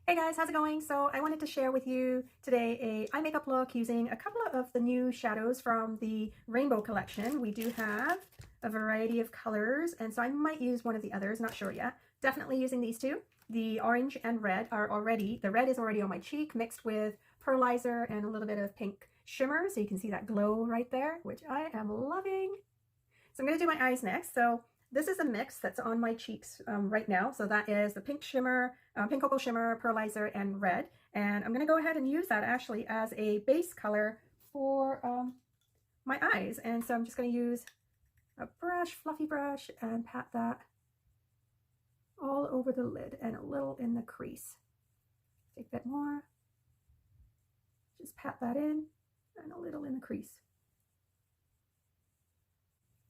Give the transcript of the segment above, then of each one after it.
Hey guys, how's it going? So I wanted to share with you today a eye makeup look using a couple of the new shadows from the Rainbow collection. We do have a variety of colors, and so I might use one of the others, not sure yet. Definitely using these two. The orange and red are already, the red is already on my cheek mixed with Pearlizer and a little bit of pink shimmer, so you can see that glow right there, which I am loving. So I'm going to do my eyes next. So this is a mix that's on my cheeks right now. So that is the pink shimmer, pink opal shimmer, Pearlizer, and red. And I'm going to go ahead and use that actually as a base color for my eyes. And so I'm just going to use a brush, fluffy brush, and pat that all over the lid and a little in the crease. Take a bit more. Just pat that in and a little in the crease.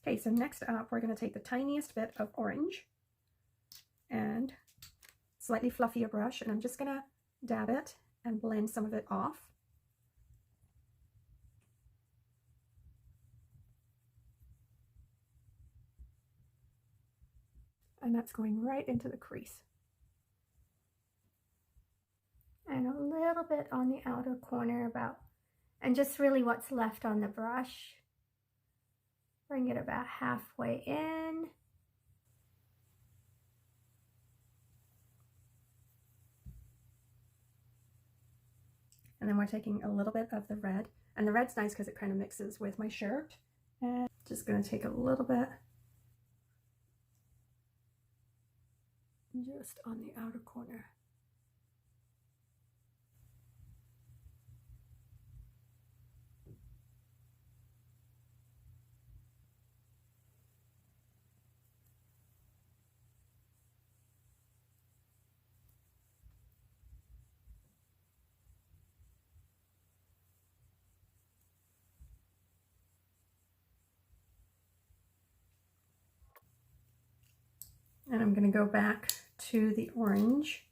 Okay, so next up, we're going to take the tiniest bit of orange and slightly fluffier brush, and I'm just going to dab it and blend some of it off. And that's going right into the crease. And a little bit on the outer corner and just really what's left on the brush. Bring it about halfway in. And then we're taking a little bit of the red. And the red's nice because it kind of mixes with my shirt. And just going to take a little bit just on the outer corner. And I'm going to go back to the orange.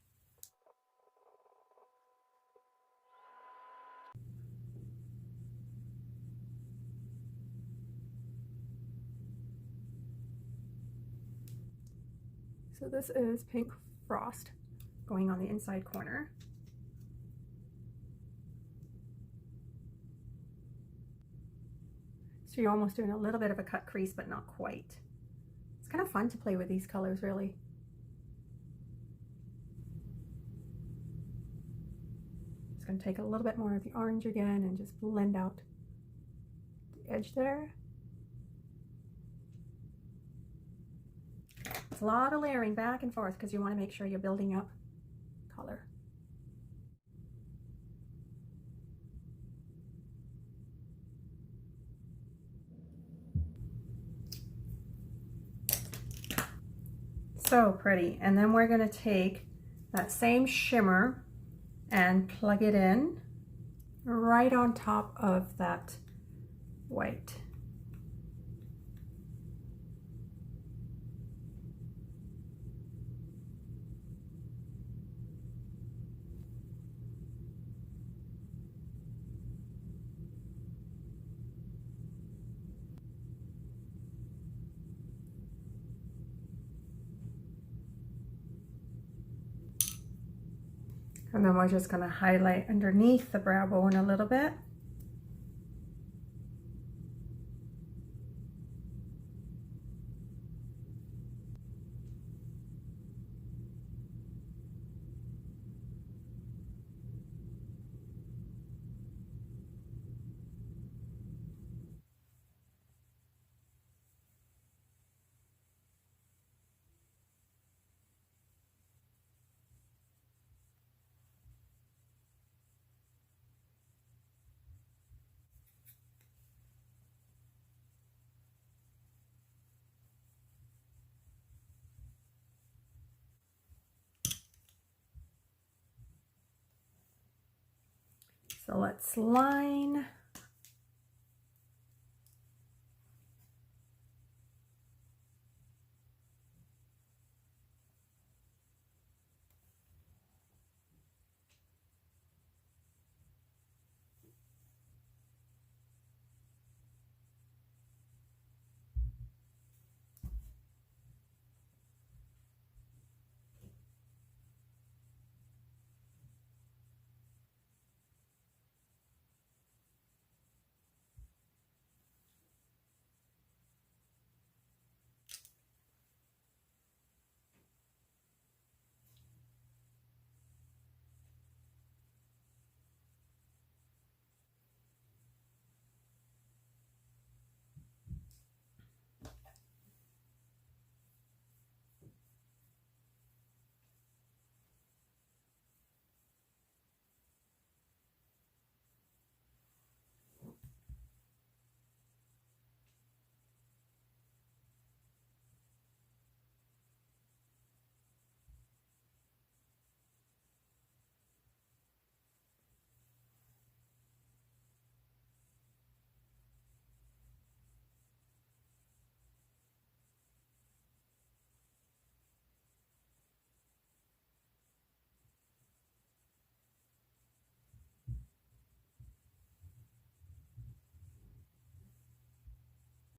So this is Pink Frost going on the inside corner. So you're almost doing a little bit of a cut crease, but not quite. It's kind of fun to play with these colors, really. Just going to take a little bit more of the orange again and just blend out the edge there. It's a lot of layering back and forth because you want to make sure you're building up color. So pretty. And then we're going to take that same shimmer and plug it in right on top of that white. And then we're just going to highlight underneath the brow bone a little bit. So let's line